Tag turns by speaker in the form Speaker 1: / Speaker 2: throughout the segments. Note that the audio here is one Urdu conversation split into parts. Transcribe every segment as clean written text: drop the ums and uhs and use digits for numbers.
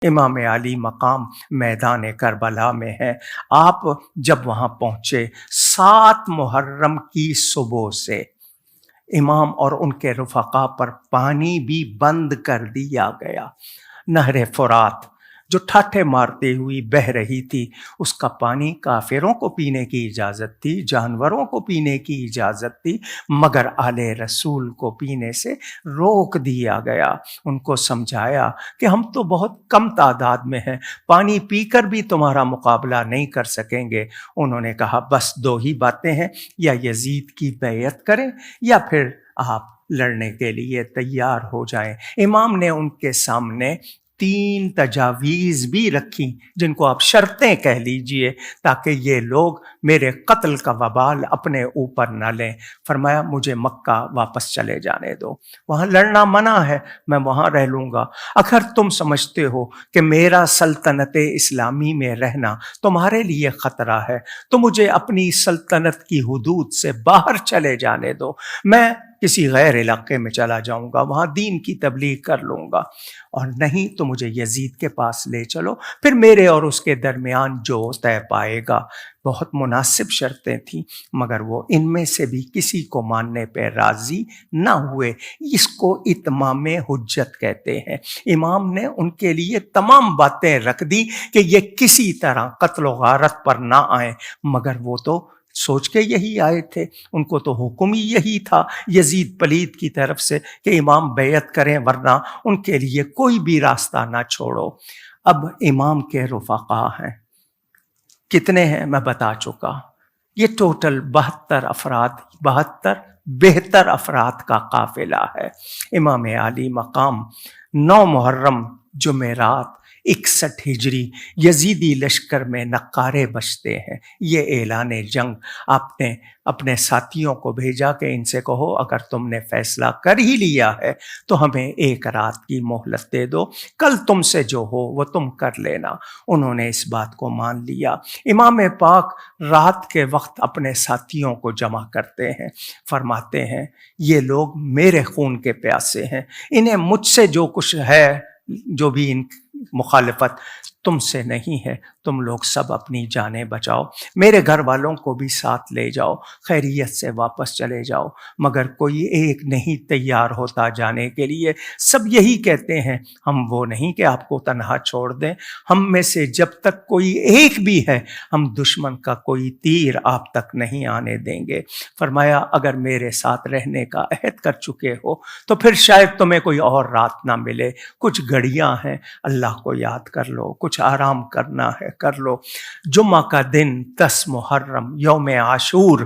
Speaker 1: امام علی مقام میدان کربلا میں ہے۔ آپ جب وہاں پہنچے 7 محرم کی صبح سے امام اور ان کے رفقا پر پانی بھی بند کر دیا گیا۔ نہر فرات جو ٹھاٹھے مارتے ہوئی بہہ رہی تھی، اس کا پانی کافروں کو پینے کی اجازت تھی، جانوروں کو پینے کی اجازت تھی، مگر آل رسول کو پینے سے روک دیا گیا۔ ان کو سمجھایا کہ ہم تو بہت کم تعداد میں ہیں، پانی پی کر بھی تمہارا مقابلہ نہیں کر سکیں گے۔ انہوں نے کہا بس 2 ہی باتیں ہیں، یا یزید کی بیعت کریں یا پھر آپ لڑنے کے لیے تیار ہو جائیں۔ امام نے ان کے سامنے 3 تجاویز بھی رکھی، جن کو آپ شرطیں کہہ لیجئے، تاکہ یہ لوگ میرے قتل کا وبال اپنے اوپر نہ لیں۔ فرمایا مجھے مکہ واپس چلے جانے دو، وہاں لڑنا منع ہے، میں وہاں رہ لوں گا۔ اگر تم سمجھتے ہو کہ میرا سلطنت اسلامی میں رہنا تمہارے لیے خطرہ ہے تو مجھے اپنی سلطنت کی حدود سے باہر چلے جانے دو، میں کسی غیر علاقے میں چلا جاؤں گا، وہاں دین کی تبلیغ کر لوں گا، اور نہیں تو مجھے یزید کے پاس لے چلو، پھر میرے اور اس کے درمیان جو طے پائے گا۔ بہت مناسب شرطیں تھیں، مگر وہ ان میں سے بھی کسی کو ماننے پہ راضی نہ ہوئے۔ اس کو اتمام حجت کہتے ہیں۔ امام نے ان کے لیے تمام باتیں رکھ دی کہ یہ کسی طرح قتل و غارت پر نہ آئیں، مگر وہ تو سوچ کے یہی آئے تھے، ان کو تو حکم ہی یہی تھا یزید پلید کی طرف سے کہ امام بیعت کریں، ورنہ ان کے لیے کوئی بھی راستہ نہ چھوڑو۔ اب امام کے رفقا ہیں، کتنے ہیں میں بتا چکا، یہ ٹوٹل 72 افراد، 72 بہتر افراد کا قافلہ ہے۔ امام علی مقام 9 محرم جمعرات 61 ہجری یزیدی لشکر میں نقارے بجتے ہیں۔ یہ اعلان جنگ آپ نے اپنے ساتھیوں کو بھیجا کہ ان سے کہو اگر تم نے فیصلہ کر ہی لیا ہے تو ہمیں 1 رات کی مہلت دے دو، کل تم سے جو ہو وہ تم کر لینا۔ انہوں نے اس بات کو مان لیا۔ امام پاک رات کے وقت اپنے ساتھیوں کو جمع کرتے ہیں، فرماتے ہیں یہ لوگ میرے خون کے پیاسے ہیں، انہیں مجھ سے جو کچھ ہے، جو بھی ان مخالفت تم سے نہیں ہے، تم لوگ سب اپنی جانیں بچاؤ، میرے گھر والوں کو بھی ساتھ لے جاؤ، خیریت سے واپس چلے جاؤ۔ مگر کوئی ایک نہیں تیار ہوتا جانے کے لیے، سب یہی کہتے ہیں ہم وہ نہیں کہ آپ کو تنہا چھوڑ دیں، ہم میں سے جب تک کوئی ایک بھی ہے ہم دشمن کا کوئی تیر آپ تک نہیں آنے دیں گے۔ فرمایا اگر میرے ساتھ رہنے کا عہد کر چکے ہو تو پھر شاید تمہیں کوئی اور رات نہ ملے، کچھ گھڑیاں ہیں، اللہ کو یاد کر لو، کچھ آرام کرنا ہے کر لو۔ جمعہ کا دن 10 محرم یوم عاشور،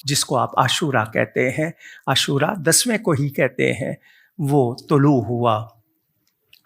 Speaker 1: جس کو آپ عاشورہ کہتے ہیں، عاشورہ 10ویں کو ہی کہتے ہیں، وہ طلوع ہوا۔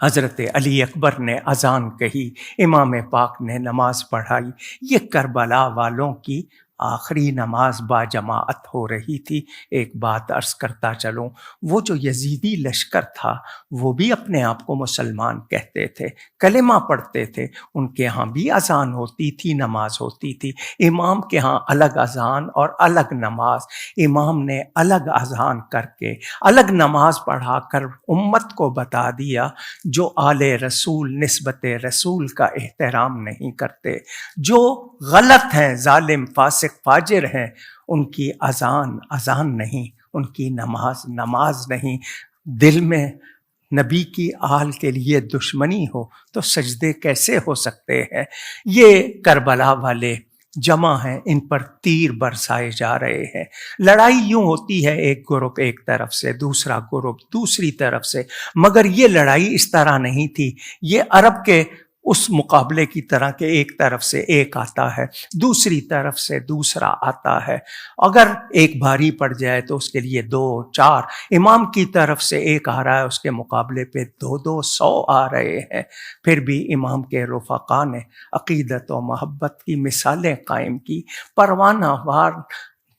Speaker 1: حضرت علی اکبر نے اذان کہی، امام پاک نے نماز پڑھائی۔ یہ کربلا والوں کی آخری نماز با جماعت ہو رہی تھی۔ ایک بات عرض کرتا چلوں، وہ جو یزیدی لشکر تھا وہ بھی اپنے آپ کو مسلمان کہتے تھے، کلمہ پڑھتے تھے، ان کے ہاں بھی اذان ہوتی تھی، نماز ہوتی تھی۔ امام کے ہاں الگ اذان اور الگ نماز۔ امام نے الگ اذان کر کے الگ نماز پڑھا کر امت کو بتا دیا جو آل رسول نسبت رسول کا احترام نہیں کرتے، جو غلط ہیں، ظالم فاسق فاجر ہیں، ان کی اذان اذان نہیں، ان کی نماز نماز نہیں۔ دل میں نبی کی آل کے لیے دشمنی ہو تو سجدے کیسے ہو سکتے ہیں؟ یہ کربلا والے جمع ہیں، ان پر تیر برسائے جا رہے ہیں۔ لڑائی یوں ہوتی ہے، ایک گروپ ایک طرف سے، دوسرا گروپ دوسری طرف سے، مگر یہ لڑائی اس طرح نہیں تھی۔ یہ عرب کے اس مقابلے کی طرح کہ ایک طرف سے ایک آتا ہے، دوسری طرف سے دوسرا آتا ہے، اگر ایک بھاری پڑ جائے تو اس کے لیے 2 4، امام کی طرف سے ایک آ رہا ہے، اس کے مقابلے پہ 200 آ رہے ہیں، پھر بھی امام کے رفقا نے عقیدت و محبت کی مثالیں قائم کی، پروانہ وار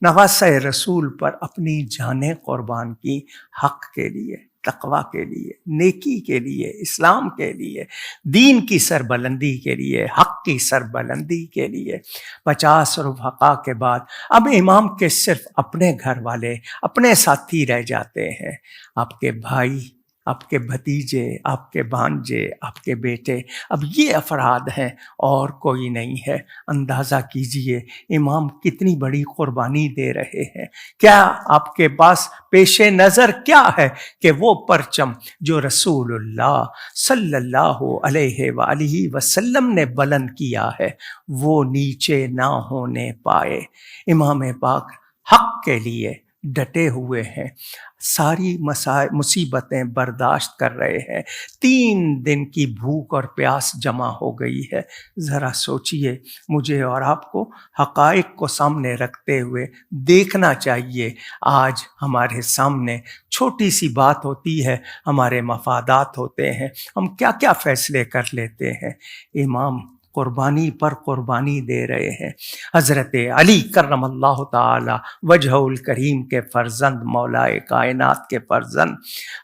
Speaker 1: نواسہ رسول پر اپنی جانیں قربان کی، حق کے لیے، تقوی کے لیے، نیکی کے لیے، اسلام کے لیے، دین کی سربلندی کے لیے، حق کی سربلندی کے لیے۔ 50 رفقا کے بعد اب امام کے صرف اپنے گھر والے، اپنے ساتھی رہ جاتے ہیں۔ آپ کے بھائی آپ کے بھتیجے، آپ کے بھانجے، آپ کے بیٹے، اب یہ افراد ہیں اور کوئی نہیں ہے۔ اندازہ کیجئے امام کتنی بڑی قربانی دے رہے ہیں۔ کیا آپ کے پاس پیش نظر کیا ہے کہ وہ پرچم جو رسول اللہ صلی اللہ علیہ وآلہ وسلم نے بلند کیا ہے وہ نیچے نہ ہونے پائے۔ امام پاک حق کے لیے ڈٹے ہوئے ہیں، ساری مصیبتیں برداشت کر رہے ہیں، 3 دن کی بھوک اور پیاس جمع ہو گئی ہے۔ ذرا سوچئے، مجھے اور آپ کو حقائق کو سامنے رکھتے ہوئے دیکھنا چاہیے۔ آج ہمارے سامنے چھوٹی سی بات ہوتی ہے، ہمارے مفادات ہوتے ہیں، ہم کیا کیا فیصلے کر لیتے ہیں۔ امام قربانی پر قربانی دے رہے ہیں۔ حضرت علی کرم اللہ تعالی وجہ الکریم کے فرزند، مولائے کائنات کے فرزند،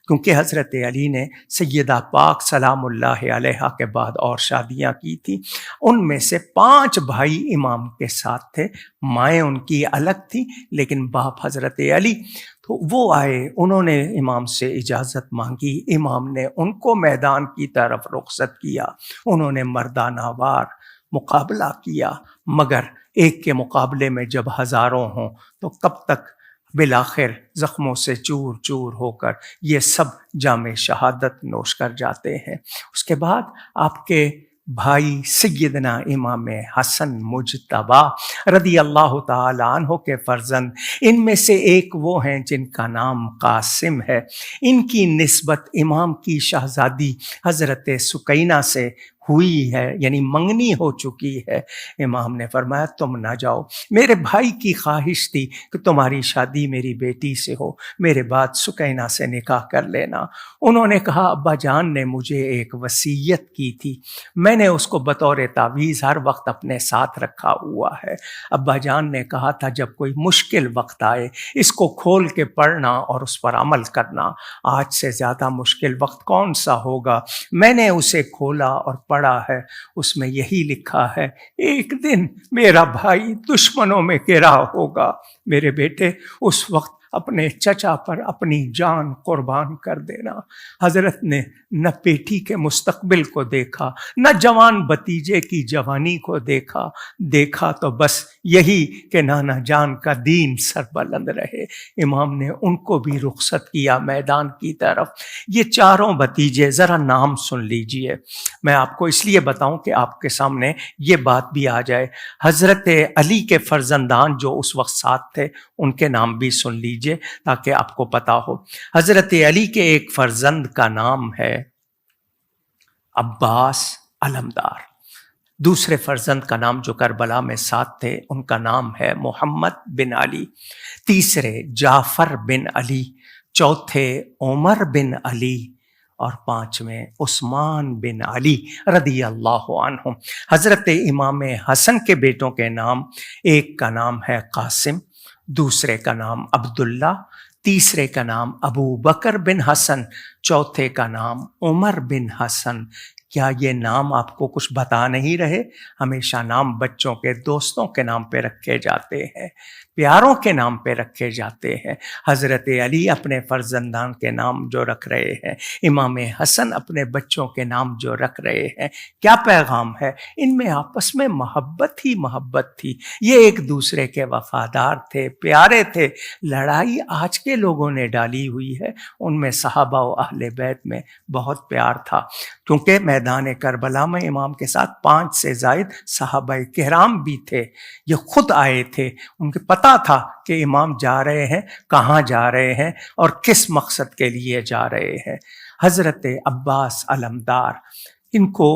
Speaker 1: کیونکہ حضرت علی نے سیدہ پاک سلام اللہ علیہا کے بعد اور شادیاں کی تھی، ان میں سے 5 بھائی امام کے ساتھ تھے، مائیں ان کی الگ تھی لیکن باپ حضرت علی۔ تو وہ آئے، انہوں نے امام سے اجازت مانگی، امام نے ان کو میدان کی طرف رخصت کیا، انہوں نے مردانہ وار مقابلہ کیا، مگر ایک کے مقابلے میں جب ہزاروں ہوں تو کب تک؟ بالآخر زخموں سے چور چور ہو کر یہ سب جام شہادت نوش کر جاتے ہیں۔ اس کے بعد آپ کے بھائی سیدنا امام حسن مجتبیٰ رضی اللہ تعالی عنہ کے فرزند، ان میں سے ایک وہ ہیں جن کا نام قاسم ہے۔ ان کی نسبت امام کی شہزادی حضرت سکینہ سے ہوئی ہے، یعنی منگنی ہو چکی ہے۔ امام نے فرمایا تم نہ جاؤ، میرے بھائی کی خواہش تھی کہ تمہاری شادی میری بیٹی سے ہو، میرے بعد سکینہ سے نکاح کر لینا۔ انہوں نے کہا ابا جان نے مجھے ایک وصیت کی تھی، میں نے اس کو بطور تعویذ ہر وقت اپنے ساتھ رکھا ہوا ہے۔ ابا جان نے کہا تھا جب کوئی مشکل وقت آئے اس کو کھول کے پڑھنا اور اس پر عمل کرنا، آج سے زیادہ مشکل وقت کون سا ہوگا؟ میں نے اسے کھولا اور پڑھا ہے، اس میں یہی لکھا ہے ایک دن میرا بھائی دشمنوں میں گرا ہوگا، میرے بیٹے اس وقت اپنے چچا پر اپنی جان قربان کر دینا۔ حضرت نے نہ بیٹی کے مستقبل کو دیکھا، نہ جوان بتیجے کی جوانی کو دیکھا تو بس یہی کہ نانا جان کا دین سر بلند رہے۔ امام نے ان کو بھی رخصت کیا میدان کی طرف۔ یہ چاروں بتیجے، ذرا نام سن لیجئے، میں آپ کو اس لیے بتاؤں کہ آپ کے سامنے یہ بات بھی آ جائے۔ حضرت علی کے فرزندان جو اس وقت ساتھ تھے ان کے نام بھی سن لیجئے تاکہ آپ کو پتا ہو۔ حضرت علی کے ایک فرزند کا نام ہے عباس علمدار، دوسرے فرزند کا نام جو کربلا میں ساتھ تھے ان کا نام ہے محمد بن علی، تیسرے جعفر بن علی، چوتھے عمر بن علی، اور 5ویں عثمان بن علی رضی اللہ عنہ۔ حضرت امام حسن کے بیٹوں کے نام، ایک کا نام ہے قاسم، دوسرے کا نام عبداللہ، تیسرے کا نام ابو بکر بن حسن، چوتھے کا نام عمر بن حسن۔ کیا یہ نام آپ کو کچھ بتا نہیں رہے؟ ہمیشہ نام بچوں کے، دوستوں کے نام پہ رکھے جاتے ہیں، پیاروں کے نام پہ رکھے جاتے ہیں۔ حضرت علی اپنے فرزندان کے نام جو رکھ رہے ہیں، امام حسن اپنے بچوں کے نام جو رکھ رہے ہیں، کیا پیغام ہے؟ ان میں آپس میں محبت ہی محبت تھی، یہ ایک دوسرے کے وفادار تھے، پیارے تھے۔ لڑائی آج کے لوگوں نے ڈالی ہوئی ہے، ان میں صحابہ و اہل بیت میں بہت پیار تھا، کیونکہ میدان کربلا میں امام کے ساتھ 5 سے زائد صحابہ کرام بھی تھے، یہ خود آئے تھے، ان کے پتہ تھا کہ امام جا رہے ہیں، کہاں جا رہے ہیں اور کس مقصد کے لیے جا رہے ہیں۔ حضرت عباس علمدار، ان کو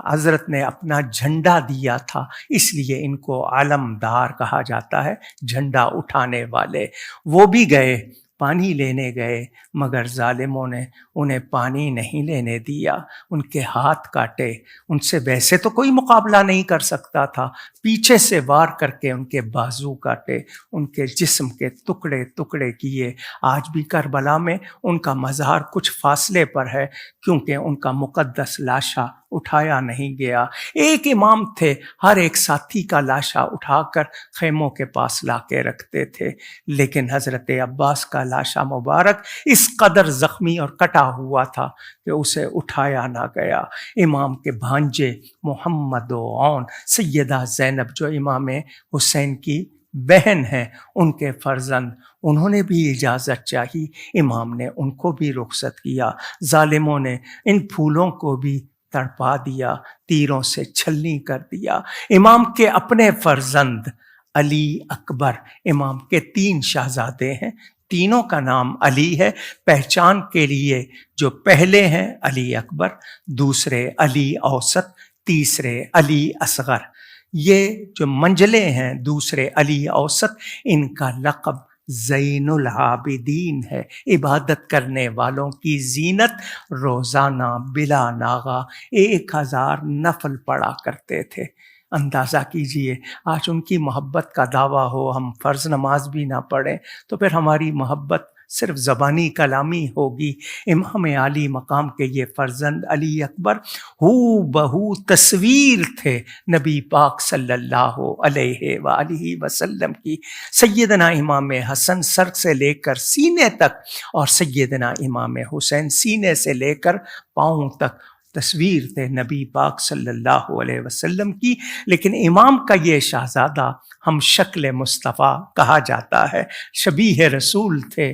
Speaker 1: حضرت نے اپنا جھنڈا دیا تھا، اس لیے ان کو علمدار کہا جاتا ہے، جھنڈا اٹھانے والے۔ وہ بھی گئے، پانی لینے گئے، مگر ظالموں نے انہیں پانی نہیں لینے دیا، ان کے ہاتھ کاٹے، ان سے ویسے تو کوئی مقابلہ نہیں کر سکتا تھا، پیچھے سے وار کر کے ان کے بازو کاٹے، ان کے جسم کے ٹکڑے ٹکڑے کیے۔ آج بھی کربلا میں ان کا مزار کچھ فاصلے پر ہے، کیونکہ ان کا مقدس لاشا اٹھایا نہیں گیا۔ ایک امام تھے، ہر ایک ساتھی کا لاشا اٹھا کر خیموں کے پاس لا کے رکھتے تھے، لیکن حضرت عباس کا لاشا مبارک اس قدر زخمی اور کٹا ہوا تھا کہ اسے اٹھایا نہ گیا۔ امام کے بھانجے محمد و عون سیدہ زینب جو امام حسین کی بہن ہیں، ان کے فرزند، انہوں نے بھی اجازت چاہی، امام نے ان کو بھی رخصت کیا۔ ظالموں نے ان پھولوں کو بھی تڑپا دیا، تیروں سے چھلنی کر دیا۔ امام کے اپنے فرزند علی اکبر، امام کے 3 شہزادے ہیں، تینوں کا نام علی ہے۔ پہچان کے لیے جو پہلے ہیں علی اکبر، دوسرے علی اوسط، تیسرے علی اصغر۔ یہ جو منجلے ہیں دوسرے علی اوسط، ان کا لقب زین العابدین ہے، عبادت کرنے والوں کی زینت۔ روزانہ بلا ناغہ 1000 نفل پڑھا کرتے تھے۔ اندازہ کیجئے آج ان کی محبت کا دعویٰ ہو، ہم فرض نماز بھی نہ پڑھیں تو پھر ہماری محبت صرف زبانی کلامی ہوگی۔ امام عالی مقام کے یہ فرزند علی اکبر ہو بہو تصویر تھے نبی پاک صلی اللہ علیہ وآلہ وسلم کی۔ سیدنا امام حسن سر سے لے کر سینے تک، اور سیدنا امام حسین سینے سے لے کر پاؤں تک تصویر تھے نبی پاک صلی اللہ علیہ وسلم کی۔ لیکن امام کا یہ شہزادہ ہم شکل مصطفیٰ کہا جاتا ہے، شبیہ رسول تھے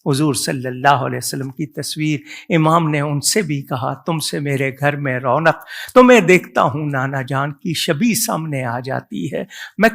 Speaker 1: حضور صلی اللہ علیہ وسلم کی تصویر۔ امام نے ان سے بھی کہا تم سے میرے گھر میں رونق، تو میں دیکھتا ہوں نانا جان کی شبیہ سامنے آ جاتی ہے، میں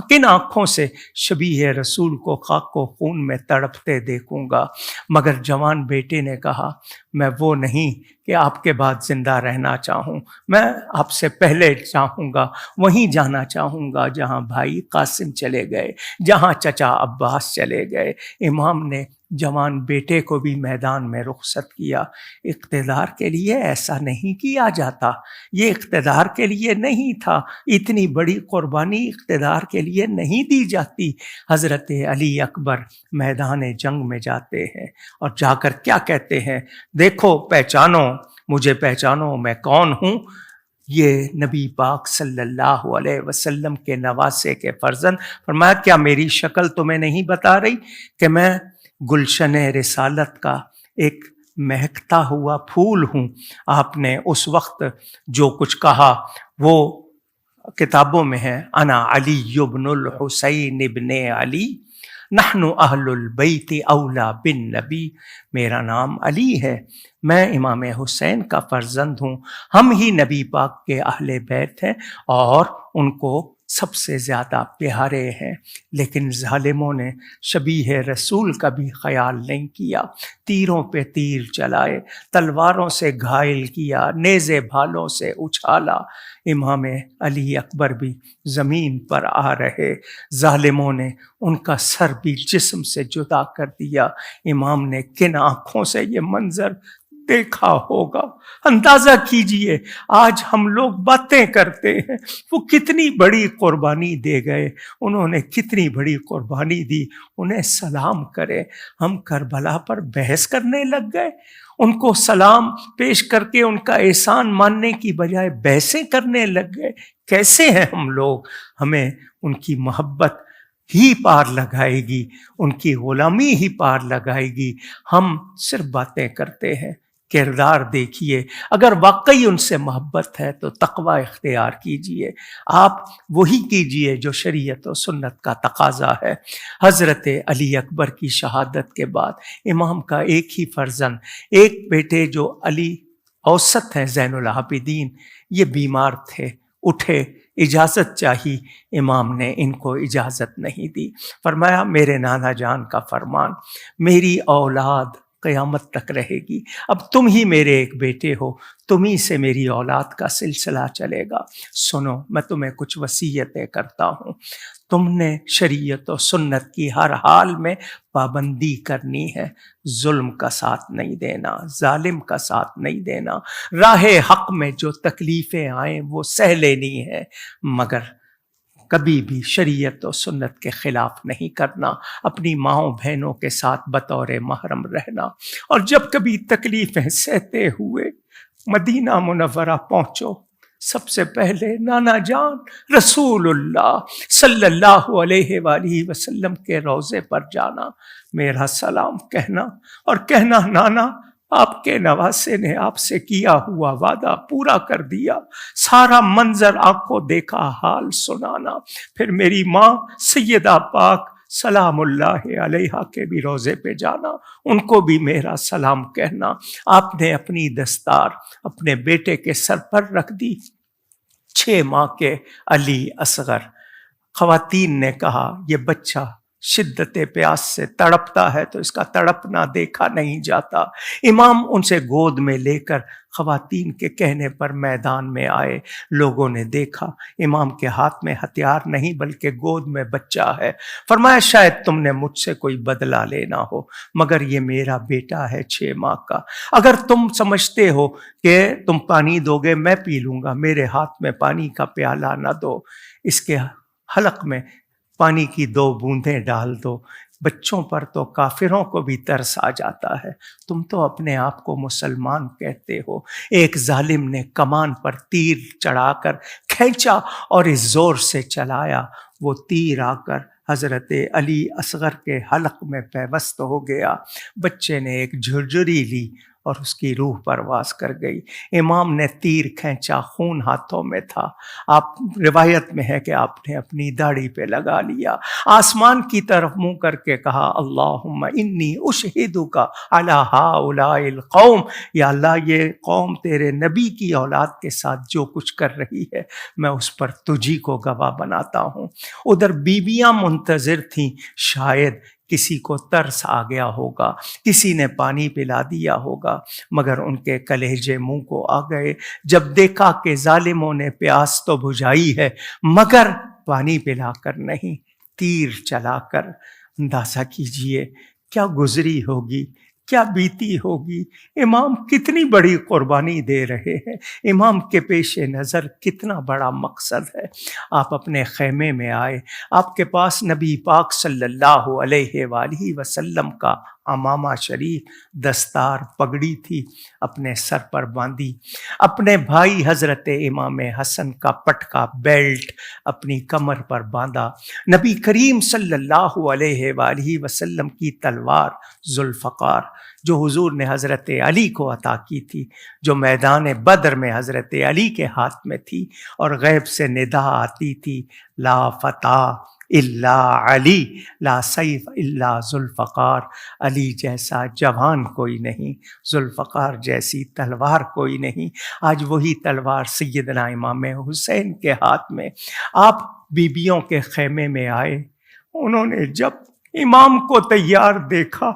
Speaker 1: کن آنکھوں سے شبیہ رسول کو خاک و خون میں تڑپتے دیکھوں گا۔ مگر جوان بیٹے نے کہا میں وہ نہیں کہ آپ کے بعد زندہ رہنا چاہوں، میں آپ سے پہلے چاہوں گا، وہیں جانا چاہوں گا جہاں بھائی قاسم چلے گئے، جہاں چچا عباس چلے گئے۔ امام نے جوان بیٹے کو بھی میدان میں رخصت کیا۔ اقتدار کے لیے ایسا نہیں کیا جاتا، یہ اقتدار کے لیے نہیں تھا، اتنی بڑی قربانی اقتدار کے لیے نہیں دی جاتی۔ حضرت علی اکبر میدان جنگ میں جاتے ہیں اور جا کر کیا کہتے ہیں، دیکھو پہچانو مجھے، پہچانو میں کون ہوں۔ یہ نبی پاک صلی اللہ علیہ وسلم کے نواسے کے فرزند۔ فرمایا کیا میری شکل تمہیں نہیں بتا رہی کہ میں گلشن رسالت کا ایک مہکتا ہوا پھول ہوں؟ آپ نے اس وقت جو کچھ کہا وہ کتابوں میں ہے، انا علی ابن الحسین ابن علی نحن اہل البیت اولا بن نبی، میرا نام علی ہے، میں امام حسین کا فرزند ہوں، ہم ہی نبی پاک کے اہل بیت ہیں اور ان کو سب سے زیادہ پیارے ہیں۔ لیکن ظالموں نے شبیہ رسول کا بھی خیال نہیں کیا، تیروں پہ تیر چلائے، تلواروں سے گھائل کیا، نیزے بھالوں سے اچھالا۔ امام علی اکبر بھی زمین پر آ رہے، ظالموں نے ان کا سر بھی جسم سے جدا کر دیا۔ امام نے کن آنکھوں سے یہ منظر دیکھا ہوگا، اندازہ کیجئے۔ آج ہم لوگ باتیں کرتے ہیں، وہ کتنی بڑی قربانی دے گئے، انہوں نے کتنی بڑی قربانی دی، انہیں سلام کرے، ہم کربلا پر بحث کرنے لگ گئے۔ ان کو سلام پیش کر کے ان کا احسان ماننے کی بجائے بحثیں کرنے لگ گئے۔ کیسے ہیں ہم لوگ؟ ہمیں ان کی محبت ہی پار لگائے گی، ان کی غلامی ہی پار لگائے گی۔ ہم صرف باتیں کرتے ہیں، کردار دیکھیے۔ اگر واقعی ان سے محبت ہے تو تقوی اختیار کیجئے، آپ وہی کیجئے جو شریعت و سنت کا تقاضا ہے۔ حضرت علی اکبر کی شہادت کے بعد امام کا ایک ہی فرزند، ایک بیٹے جو علی اوسط ہیں زین العابدین، یہ بیمار تھے، اٹھے، اجازت چاہی، امام نے ان کو اجازت نہیں دی۔ فرمایا میرے نانا جان کا فرمان، میری اولاد قیامت تک رہے گی، اب تم ہی میرے ایک بیٹے ہو، تم ہی سے میری اولاد کا سلسلہ چلے گا۔ سنو میں تمہیں کچھ وصیتیں کرتا ہوں، تم نے شریعت و سنت کی ہر حال میں پابندی کرنی ہے، ظلم کا ساتھ نہیں دینا، ظالم کا ساتھ نہیں دینا، راہ حق میں جو تکلیفیں آئیں وہ سہ لینی ہے، مگر کبھی بھی شریعت و سنت کے خلاف نہیں کرنا، اپنی ماؤں بہنوں کے ساتھ بطور محرم رہنا، اور جب کبھی تکلیفیں سہتے ہوئے مدینہ منورہ پہنچو سب سے پہلے نانا جان رسول اللہ صلی اللہ علیہ وآلہ وسلم کے روضے پر جانا، میرا سلام کہنا، اور کہنا نانا آپ کے نواسے نے آپ سے کیا ہوا وعدہ پورا کر دیا، سارا منظر آنکھوں دیکھا حال سنانا۔ پھر میری ماں سیدہ پاک سلام اللہ علیہا کے بھی روضے پہ جانا، ان کو بھی میرا سلام کہنا۔ آپ نے اپنی دستار اپنے بیٹے کے سر پر رکھ دی، 6 ماہ کے علی اصغر۔ خواتین نے کہا یہ بچہ شدت پیاس سے تڑپتا ہے تو اس کا تڑپنا دیکھا نہیں جاتا۔ امام ان سے گود میں لے کر خواتین کے کہنے پر میدان میں آئے۔ لوگوں نے دیکھا امام کے ہاتھ میں ہتھیار نہیں بلکہ گود میں بچہ ہے۔ فرمایا شاید تم نے مجھ سے کوئی بدلہ لینا ہو، مگر یہ میرا بیٹا ہے 6 ماہ کا۔ اگر تم سمجھتے ہو کہ تم پانی دو گے میں پی لوں گا، میرے ہاتھ میں پانی کا پیالہ نہ دو، اس کے حلق میں پانی کی 2 بوندیں ڈال دو۔ بچوں پر تو کافروں کو بھی ترس آ جاتا ہے، تم تو اپنے آپ کو مسلمان کہتے ہو۔ ایک ظالم نے کمان پر تیر چڑھا کر کھینچا اور اس زور سے چلایا، وہ تیر آ کر حضرت علی اصغر کے حلق میں پیوست ہو گیا۔ بچے نے ایک جھرجھری لی اور اس کی روح پرواز کر گئی۔ امام نے تیر کھینچا، خون ہاتھوں میں تھا، آپ روایت میں ہے کہ آپ نے اپنی داڑھی پہ لگا لیا، آسمان کی طرف منہ کر کے کہا اللہم انی اشہدک علی ہؤلاء القوم، یا اللہ یہ قوم تیرے نبی کی اولاد کے ساتھ جو کچھ کر رہی ہے میں اس پر تجھی کو گواہ بناتا ہوں۔ ادھر بیویاں منتظر تھیں، شاید کسی کو ترس آ گیا ہوگا، کسی نے پانی پلا دیا ہوگا، مگر ان کے کلیجے منہ کو آ گئے جب دیکھا کہ ظالموں نے پیاس تو بجھائی ہے مگر پانی پلا کر نہیں، تیر چلا کر۔ اندازہ کیجئے کیا گزری ہوگی، کیا بیتی ہوگی۔ امام کتنی بڑی قربانی دے رہے ہیں، امام کے پیش نظر کتنا بڑا مقصد ہے۔ آپ اپنے خیمے میں آئے، آپ کے پاس نبی پاک صلی اللہ علیہ وآلہ وسلم کا عمامہ شریف، دستار، پگڑی تھی، اپنے سر پر باندھی۔ اپنے بھائی حضرت امام حسن کا پٹکا بیلٹ اپنی کمر پر باندھا۔ نبی کریم صلی اللہ علیہ وآلہ وسلم کی تلوار ذوالفقار جو حضور نے حضرت علی کو عطا کی تھی، جو میدان بدر میں حضرت علی کے ہاتھ میں تھی، اور غیب سے ندا آتی تھی لا فتح الا علی، لا سیف الا ذوالفقار، علی جیسا جوان کوئی نہیں، ذوالفقار جیسی تلوار کوئی نہیں۔ آج وہی تلوار سیدنا امام حسین کے ہاتھ میں۔ آپ بیبیوں کے خیمے میں آئے، انہوں نے جب امام کو تیار دیکھا،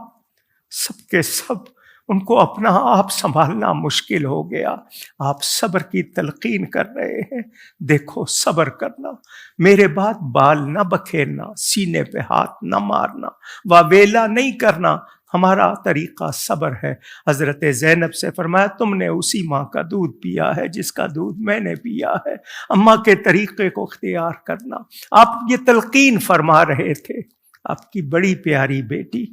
Speaker 1: سب کے سب ان کو اپنا آپ سنبھالنا مشکل ہو گیا۔ آپ صبر کی تلقین کر رہے ہیں، دیکھو صبر کرنا، میرے بعد بال نہ بکھیرنا، سینے پہ ہاتھ نہ مارنا، واویلا نہیں کرنا، ہمارا طریقہ صبر ہے۔ حضرت زینب سے فرمایا تم نے اسی ماں کا دودھ پیا ہے جس کا دودھ میں نے پیا ہے، اماں کے طریقے کو اختیار کرنا۔ آپ یہ تلقین فرما رہے تھے۔ آپ کی بڑی پیاری بیٹی،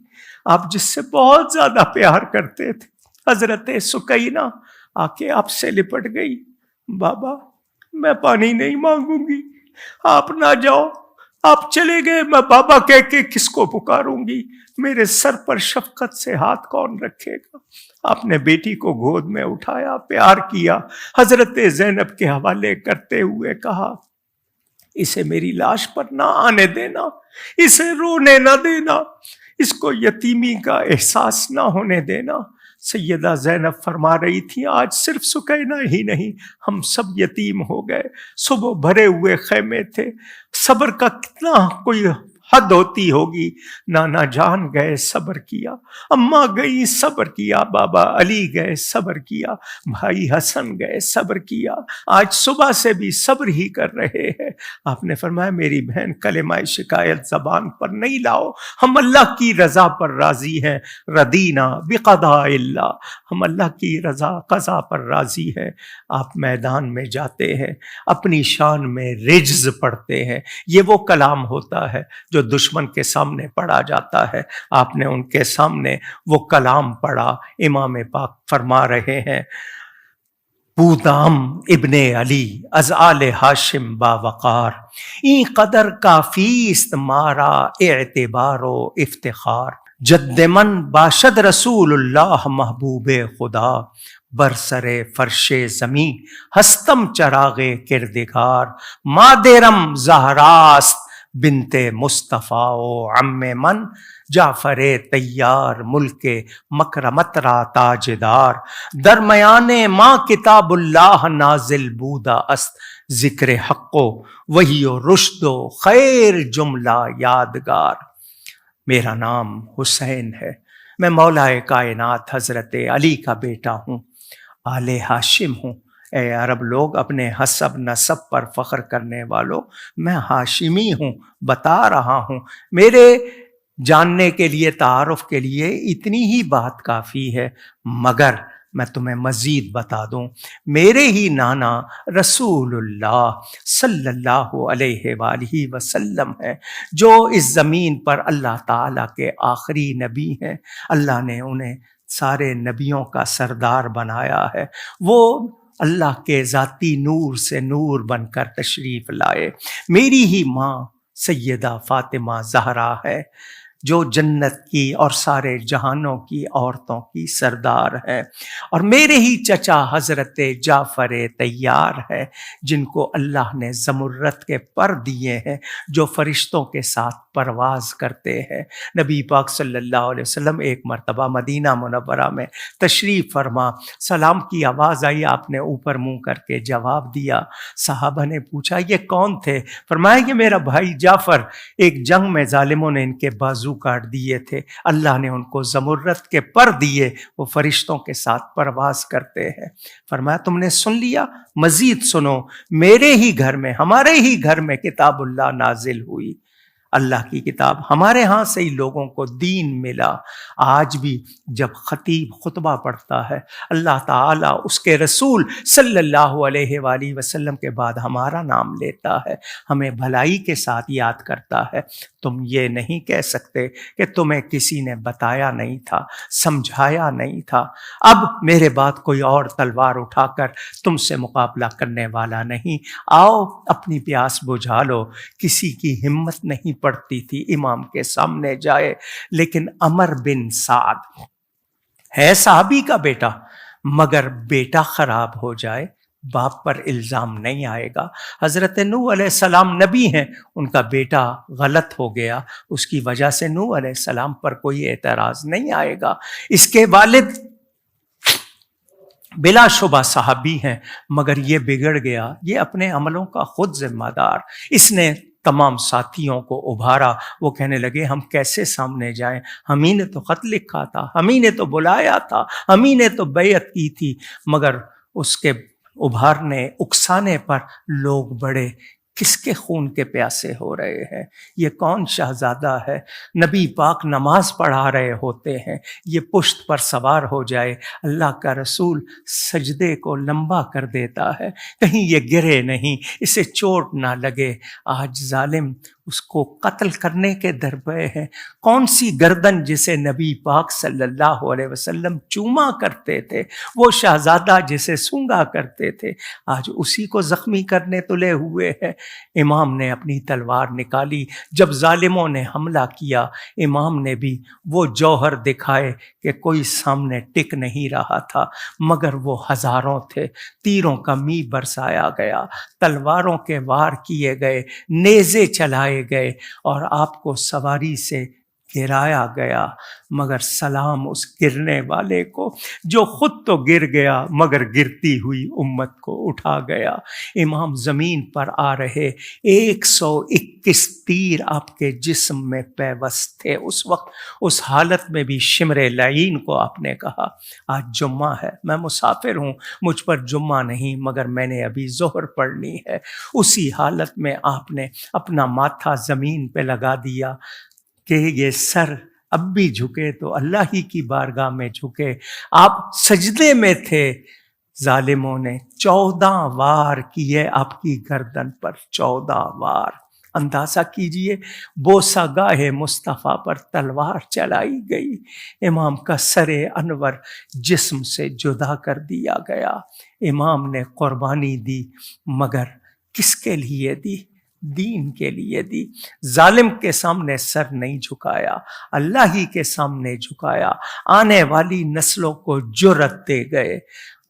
Speaker 1: آپ جس سے بہت زیادہ پیار کرتے تھے، حضرت سکینہ آ کے آپ سے لپٹ گئی، بابا میں پانی نہیں مانگوں گی، آپ نہ جاؤ، آپ چلے گئے، میں بابا کہہ کے کس کو پکاروں گی، میرے سر پر شفقت سے ہاتھ کون رکھے گا۔ آپ نے بیٹی کو گود میں اٹھایا، پیار کیا، حضرت زینب کے حوالے کرتے ہوئے کہا اسے میری لاش پر نہ آنے دینا، اسے رونے نہ دینا، اس کو یتیمی کا احساس نہ ہونے دینا۔ سیدہ زینب فرما رہی تھی آج صرف سکینہ ہی نہیں، ہم سب یتیم ہو گئے۔ صبح بھرے ہوئے خیمے تھے، صبر کا کتنا کوئی حد ہوتی ہوگی۔ نانا جان گئے صبر کیا، اماں گئی صبر کیا، بابا علی گئے صبر کیا، بھائی حسن گئے صبر کیا، آج صبح سے بھی صبر ہی کر رہے ہیں۔ آپ نے فرمایا میری بہن کلمہ شکایت زبان پر نہیں لاؤ، ہم اللہ کی رضا پر راضی ہیں، ردینا بقضاء اللہ، ہم اللہ کی رضا قضا پر راضی ہیں۔ آپ میدان میں جاتے ہیں، اپنی شان میں رجز پڑھتے ہیں، یہ وہ کلام ہوتا ہے جو دشمن کے سامنے پڑھا جاتا ہے۔ آپ نے ان کے سامنے وہ کلام پڑھا۔ امام پاک فرما رہے ہیں بودام ابن علی از آل ہاشم باوقار، این قدر کافی است مارا اعتبار و افتخار، جد من باشد رسول اللہ محبوب خدا، برسر فرش زمین ہستم چراغ کردگار، مادرم زہراست بنت مصطفیٰ و عم من جعفر طیار ملک مکرمت را تاجدار، درمیان ما کتاب اللہ نازل بودا است، ذکر حق و وحی و رشد و خیر جملہ یادگار۔ میرا نام حسین ہے، میں مولا کائنات حضرت علی کا بیٹا ہوں، آل ہاشم ہوں۔ اے عرب لوگ، اپنے حسب نسب پر فخر کرنے والوں، میں ہاشمی ہوں، بتا رہا ہوں۔ میرے جاننے کے لیے، تعارف کے لیے اتنی ہی بات کافی ہے، مگر میں تمہیں مزید بتا دوں، میرے ہی نانا رسول اللہ صلی اللہ علیہ وآلہ وسلم ہیں، جو اس زمین پر اللہ تعالیٰ کے آخری نبی ہیں۔ اللہ نے انہیں سارے نبیوں کا سردار بنایا ہے۔ وہ اللہ کے ذاتی نور سے نور بن کر تشریف لائے۔ میری ہی ماں سیدہ فاطمہ زہرا ہے، جو جنت کی اور سارے جہانوں کی عورتوں کی سردار ہے، اور میرے ہی چچا حضرت جعفر طیار ہے، جن کو اللہ نے زمرد کے پر دیے ہیں، جو فرشتوں کے ساتھ پرواز کرتے ہیں۔ نبی پاک صلی اللہ علیہ وسلم ایک مرتبہ مدینہ منورہ میں تشریف فرما، سلام کی آواز آئی، آپ نے اوپر منہ کر کے جواب دیا۔ صحابہ نے پوچھا یہ کون تھے؟ فرمایا کہ میرا بھائی جعفر، ایک جنگ میں ظالموں نے ان کے بازو کاٹ دیے تھے، اللہ نے ان کو زمرد کے پر دیے، وہ فرشتوں کے ساتھ پرواز کرتے ہیں۔ فرمایا تم نے سن لیا، مزید سنو، میرے ہی گھر میں، ہمارے ہی گھر میں کتاب اللہ نازل ہوئی، اللہ کی کتاب، ہمارے ہاں سے ہی لوگوں کو دین ملا۔ آج بھی جب خطیب خطبہ پڑھتا ہے، اللہ تعالیٰ اس کے رسول صلی اللہ علیہ وآلہ وسلم کے بعد ہمارا نام لیتا ہے، ہمیں بھلائی کے ساتھ یاد کرتا ہے۔ تم یہ نہیں کہہ سکتے کہ تمہیں کسی نے بتایا نہیں تھا، سمجھایا نہیں تھا۔ اب میرے بعد کوئی اور تلوار اٹھا کر تم سے مقابلہ کرنے والا نہیں، آؤ اپنی پیاس بجھا لو۔ کسی کی ہمت نہیں پڑتی تھی امام کے سامنے جائے، لیکن عمر بن سعد ہے صحابی کا بیٹا، مگر بیٹا خراب ہو جائے باپ پر الزام نہیں آئے گا۔ حضرت نوح علیہ السلام نبی ہیں، ان کا بیٹا غلط ہو گیا، اس کی وجہ سے نوح علیہ السلام پر کوئی اعتراض نہیں آئے گا۔ اس کے والد بلا شبہ صحابی ہیں، مگر یہ بگڑ گیا، یہ اپنے عملوں کا خود ذمہ دار۔ اس نے تمام ساتھیوں کو ابھارا، وہ کہنے لگے ہم کیسے سامنے جائیں، ہم ہی نے تو خط لکھا تھا، ہم ہی نے تو بلایا تھا، ہم ہی نے تو بیعت کی تھی۔ مگر اس کے ابھارنے اکسانے پر لوگ بڑے کس کے خون کے پیاسے ہو رہے ہیں، یہ کون شہزادہ ہے؟ نبی پاک نماز پڑھا رہے ہوتے ہیں، یہ پشت پر سوار ہو جائے، اللہ کا رسول سجدے کو لمبا کر دیتا ہے، کہیں یہ گرے نہیں، اسے چوٹ نہ لگے۔ آج ظالم اس کو قتل کرنے کے درپے ہیں۔ کون سی گردن جسے نبی پاک صلی اللہ علیہ وسلم چوما کرتے تھے، وہ شہزادہ جسے سونگا کرتے تھے، آج اسی کو زخمی کرنے تلے ہوئے ہیں۔ امام نے اپنی تلوار نکالی، جب ظالموں نے حملہ کیا، امام نے بھی وہ جوہر دکھائے کہ کوئی سامنے ٹک نہیں رہا تھا، مگر وہ ہزاروں تھے۔ تیروں کا می برسایا گیا، تلواروں کے وار کیے گئے، نیزے چلائے گئے، اور آپ کو سواری سے گرایا گیا، مگر سلام اس گرنے والے کو جو خود تو گر گیا مگر گرتی ہوئی امت کو اٹھا گیا۔ امام زمین پر آ رہے 121 تیر آپ کے جسم میں پیوست تھے اس وقت، اس حالت میں بھی شمر لعین کو آپ نے کہا آج جمعہ ہے، میں مسافر ہوں، مجھ پر جمعہ نہیں، مگر میں نے ابھی ظہر پڑھنی ہے۔ اسی حالت میں آپ نے اپنا ماتھا زمین پہ لگا دیا کہ یہ سر اب بھی جھکے تو اللہ ہی کی بارگاہ میں جھکے۔ آپ سجدے میں تھے، ظالموں نے 14 وار کیے آپ کی گردن پر، 14 وار۔ اندازہ کیجئے، بوسہ گاہ مصطفیٰ پر تلوار چلائی گئی، امام کا سر انور جسم سے جدا کر دیا گیا، امام نے قربانی دی، مگر کس کے لیے دی؟ دین کے لیے دی۔ ظالم کے سامنے سر نہیں جھکایا، اللہ ہی کے سامنے جھکایا، آنے والی نسلوں کو جرأت دے گئے۔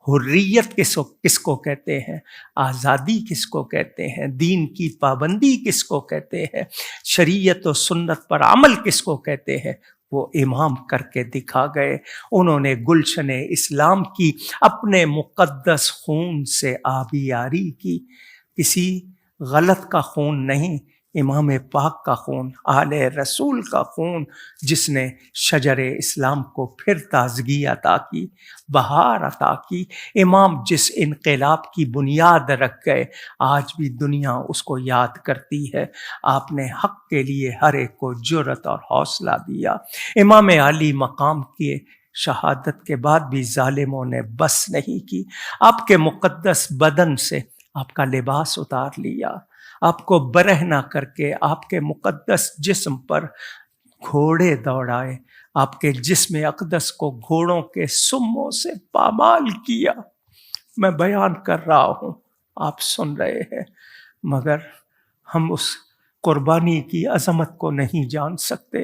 Speaker 1: حریت کس کو کہتے ہیں؟ آزادی کس کو کہتے ہیں؟ دین کی پابندی کس کو کہتے ہیں؟ شریعت و سنت پر عمل کس کو کہتے ہیں؟ وہ امام کر کے دکھا گئے۔ انہوں نے گلشن اسلام کی اپنے مقدس خون سے آبیاری کی، کسی غلط کا خون نہیں، امام پاک کا خون، آل رسول کا خون، جس نے شجر اسلام کو پھر تازگی عطا کی، بہار عطا کی۔ امام جس انقلاب کی بنیاد رکھ گئے، آج بھی دنیا اس کو یاد کرتی ہے۔ آپ نے حق کے لیے ہر ایک کو جرأت اور حوصلہ دیا۔ امام عالی مقام کے شہادت کے بعد بھی ظالموں نے بس نہیں کی، آپ کے مقدس بدن سے آپ کا لباس اتار لیا، آپ کو برہنہ کر کے آپ کے مقدس جسم پر گھوڑے دوڑائے، آپ کے جسم اقدس کو گھوڑوں کے سموں سے پامال کیا۔ میں بیان کر رہا ہوں، آپ سن رہے ہیں، مگر ہم اس قربانی کی عظمت کو نہیں جان سکتے۔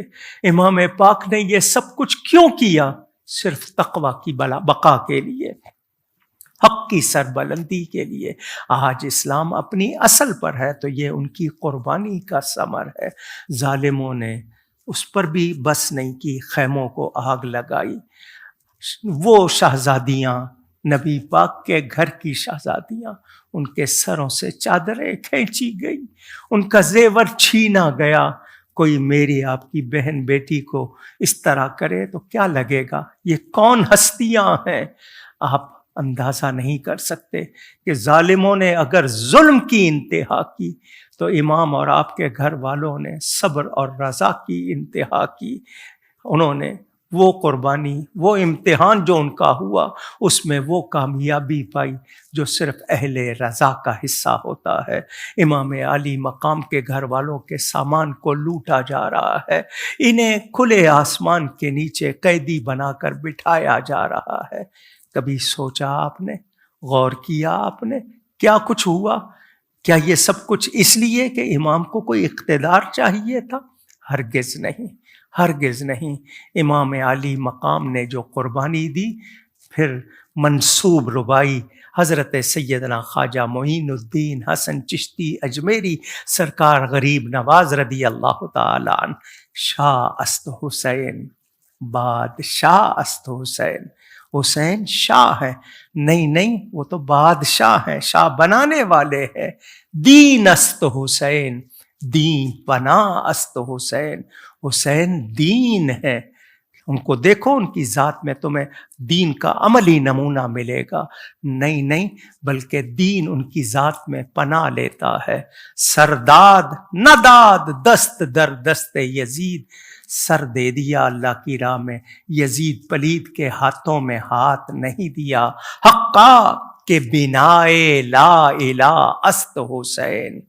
Speaker 1: امام پاک نے یہ سب کچھ کیوں کیا؟ صرف تقوی کی بقا کے لیے، حق کی سربلندی کے لیے۔ آج اسلام اپنی اصل پر ہے تو یہ ان کی قربانی کا ثمر ہے۔ ظالموں نے اس پر بھی بس نہیں کی، خیموں کو آگ لگائی۔ وہ شہزادیاں، نبی پاک کے گھر کی شہزادیاں، ان کے سروں سے چادریں کھینچی گئی، ان کا زیور چھینا گیا۔ کوئی میری آپ کی بہن بیٹی کو اس طرح کرے تو کیا لگے گا؟ یہ کون ہستیاں ہیں؟ آپ اندازہ نہیں کر سکتے کہ ظالموں نے اگر ظلم کی انتہا کی تو امام اور آپ کے گھر والوں نے صبر اور رضا کی انتہا کی۔ انہوں نے وہ قربانی، وہ امتحان جو ان کا ہوا، اس میں وہ کامیابی پائی جو صرف اہل رضا کا حصہ ہوتا ہے۔ امام عالی مقام کے گھر والوں کے سامان کو لوٹا جا رہا ہے، انہیں کھلے آسمان کے نیچے قیدی بنا کر بٹھایا جا رہا ہے۔ کبھی سوچا آپ نے، غور کیا آپ نے کیا کچھ ہوا؟ کیا یہ سب کچھ اس لیے کہ امام کو کوئی اقتدار چاہیے تھا؟ ہرگز نہیں، ہرگز نہیں۔ امام عالی مقام نے جو قربانی دی، پھر منسوب ربائی حضرت سیدنا خواجہ معین الدین حسن چشتی اجمیری سرکار غریب نواز رضی اللہ تعالی عنہ، شاہ است حسین، بادشاہ است حسین۔ حسین شاہ ہے، نہیں، وہ تو بادشاہ ہیں، شاہ بنانے والے ہیں۔ دین است حسین، دین پناہ است حسین، حسین دین ہے۔ ان کو دیکھو، ان کی ذات میں تمہیں دین کا عملی نمونہ ملے گا۔ نہیں، بلکہ دین ان کی ذات میں پناہ لیتا ہے۔ سرداد نہ داد دست در دست یزید، سر دے دیا اللہ کی راہ میں، یزید پلید کے ہاتھوں میں ہاتھ نہیں دیا۔ حقا کہ بنائے لا الہ است حسین،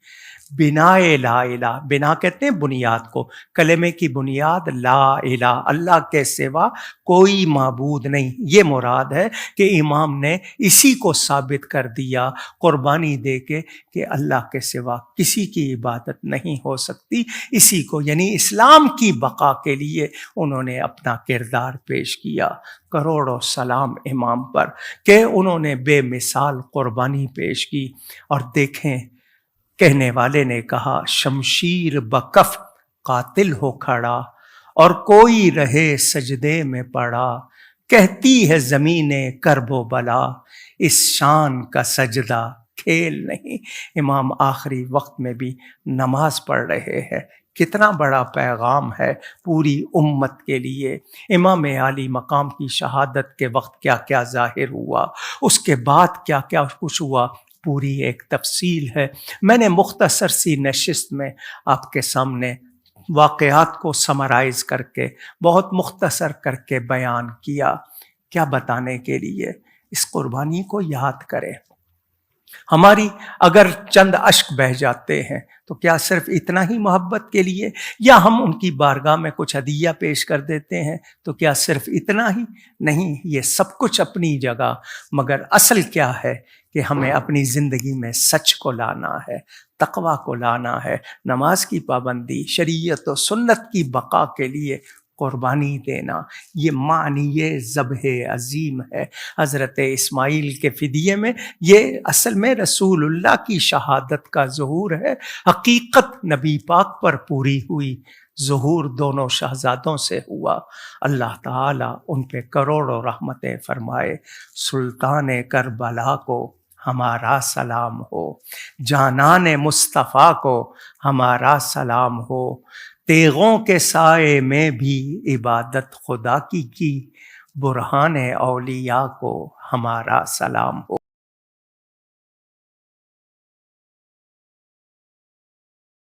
Speaker 1: بنائے لا الہ، بنا کہتے ہیں بنیاد کو، کلمے کی بنیاد لا الہ، اللہ کے سوا کوئی معبود نہیں۔ یہ مراد ہے کہ امام نے اسی کو ثابت کر دیا قربانی دے کے کہ اللہ کے سوا کسی کی عبادت نہیں ہو سکتی۔ اسی کو یعنی اسلام کی بقا کے لیے انہوں نے اپنا کردار پیش کیا۔ کروڑوں سلام امام پر کہ انہوں نے بے مثال قربانی پیش کی۔ اور دیکھیں، کہنے والے نے کہا، شمشیر بکف قاتل ہو کھڑا اور کوئی رہے سجدے میں پڑا، کہتی ہے زمین کرب و بلا، اس شان کا سجدہ کھیل نہیں۔ امام آخری وقت میں بھی نماز پڑھ رہے ہیں۔ کتنا بڑا پیغام ہے پوری امت کے لیے۔ امام عالی مقام کی شہادت کے وقت کیا کیا ظاہر ہوا، اس کے بعد کیا کیا کچھ ہوا، پوری ایک تفصیل ہے۔ میں نے مختصر سی نشست میں آپ کے سامنے واقعات کو سمرائز کر کے، بہت مختصر کر کے بیان کیا۔ کیا بتانے کے لیے؟ اس قربانی کو یاد کریں، ہماری اگر چند اشک بہہ جاتے ہیں تو کیا صرف اتنا ہی محبت کے لیے، یا ہم ان کی بارگاہ میں کچھ ہدیہ پیش کر دیتے ہیں تو کیا صرف اتنا ہی؟ نہیں، یہ سب کچھ اپنی جگہ، مگر اصل کیا ہے کہ ہمیں اپنی زندگی میں سچ کو لانا ہے، تقوی کو لانا ہے، نماز کی پابندی، شریعت و سنت کی بقا کے لیے قربانی دینا، یہ معنی ذبح عظیم ہے۔ حضرت اسماعیل کے فدیے میں یہ اصل میں رسول اللہ کی شہادت کا ظہور ہے، حقیقت نبی پاک پر پوری ہوئی، ظہور دونوں شہزادوں سے ہوا۔ اللہ تعالیٰ ان پہ کروڑوں رحمتیں فرمائے۔ سلطان کربلا کو ہمارا سلام ہو، جانان مصطفیٰ کو ہمارا سلام ہو، تیغوں کے سائے میں بھی عبادت خدا کی برہان اولیاء کو ہمارا سلام ہو۔